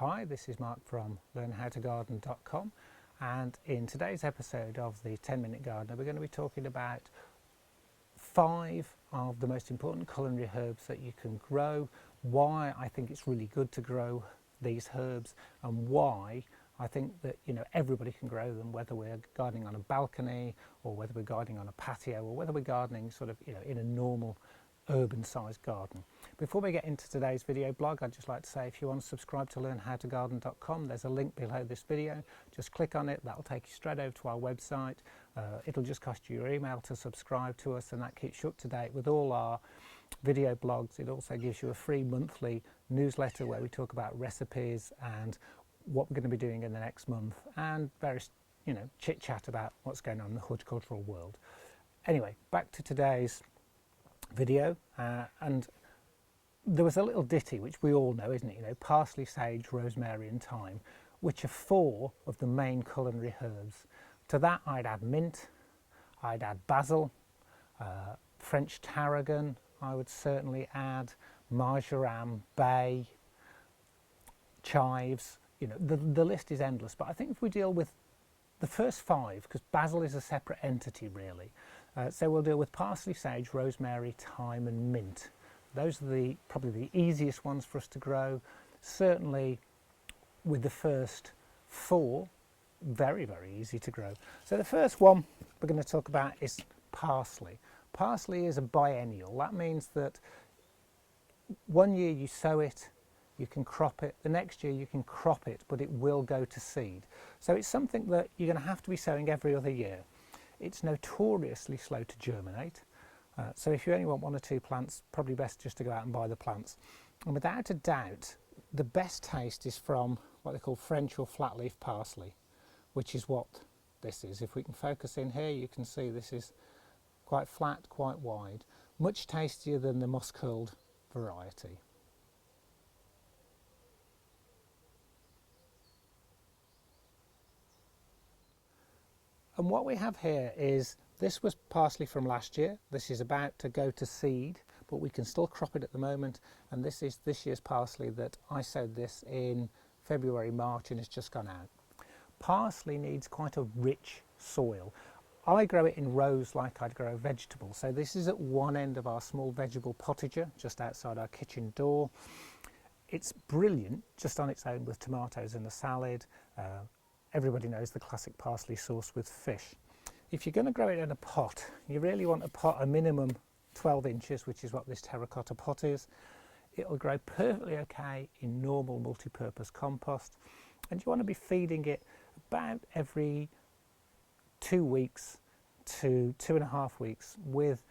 Hi, this is Mark from learnhowtogarden.com, and in today's episode of the 10-Minute Gardener we're going to be talking about 5 of the most important culinary herbs that you can grow, why I think it's really good to grow these herbs, and why I think that everybody can grow them, whether we're gardening on a balcony or whether we're gardening on a patio or whether we're gardening sort of in a normal urban sized garden. Before we get into today's video blog, I'd just like to say if you want to subscribe to learnhowtogarden.com, there's a link below this video. Just click on it, that'll take you straight over to our website. It'll just cost you your email to subscribe to us, and that keeps you up to date with all our video blogs. It also gives you a free monthly newsletter where we talk about recipes and what we're going to be doing in the next month, and various chit chat about what's going on in the horticultural world. Anyway, back to today's video, and there was a little ditty which we all know, isn't it? Parsley, sage, rosemary and thyme, which are 4 of the main culinary herbs. To that I'd add mint, I'd add basil, French tarragon, I would certainly add marjoram, bay, chives. The list is endless, but I think if we deal with the first 5, because basil is a separate entity really, so we'll deal with parsley, sage, rosemary, thyme and mint. Those are probably the easiest ones for us to grow. Certainly with the first 4, very, very easy to grow. So the first one we're going to talk about is parsley. Parsley is a biennial. That means that one year you sow it, you can crop it, the next year you can crop it, but it will go to seed. So it's something that you're going to have to be sowing every other year. It's notoriously slow to germinate. So if you only want 1 or 2 plants, probably best just to go out and buy the plants. And without a doubt, the best taste is from what they call French or flat leaf parsley, which is what this is. If we can focus in here, you can see this is quite flat, quite wide, much tastier than the moss curled variety. And what we have here is, this was parsley from last year. This is about to go to seed, but we can still crop it at the moment. And this is this year's parsley that I sowed this in February, March, and it's just gone out. Parsley needs quite a rich soil. I grow it in rows like I'd grow a vegetable. So this is at one end of our small vegetable potager, just outside our kitchen door. It's brilliant just on its own with tomatoes and a salad. Everybody knows the classic parsley sauce with fish. If you're going to grow it in a pot, you really want a pot a minimum 12 inches, which is what this terracotta pot is. It'll grow perfectly okay in normal multi-purpose compost, and you want to be feeding it about every 2 weeks to 2.5 weeks with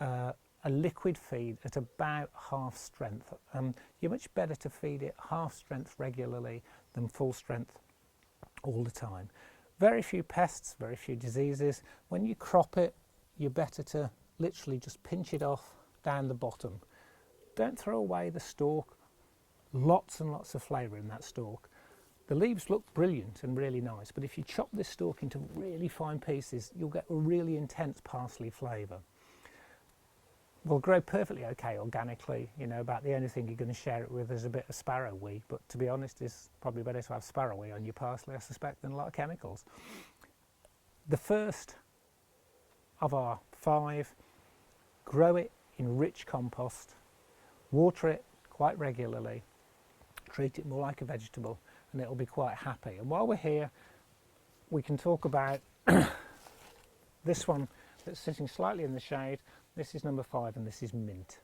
a liquid feed at about half strength. You're much better to feed it half strength regularly than full strength all the time. Very few pests, very few diseases. When you crop it, you're better to literally just pinch it off down the bottom. Don't throw away the stalk. Lots and lots of flavour in that stalk. The leaves look brilliant and really nice, but if you chop this stalk into really fine pieces, you'll get a really intense parsley flavour. Will grow perfectly okay organically. About the only thing you're going to share it with is a bit of sparrowweed, but to be honest, it's probably better to have sparrowweed on your parsley, I suspect, than a lot of chemicals. The first of our 5, grow it in rich compost, water it quite regularly, treat it more like a vegetable, and it'll be quite happy. And while we're here, we can talk about this one that's sitting slightly in the shade. This is number 5, and this is mint.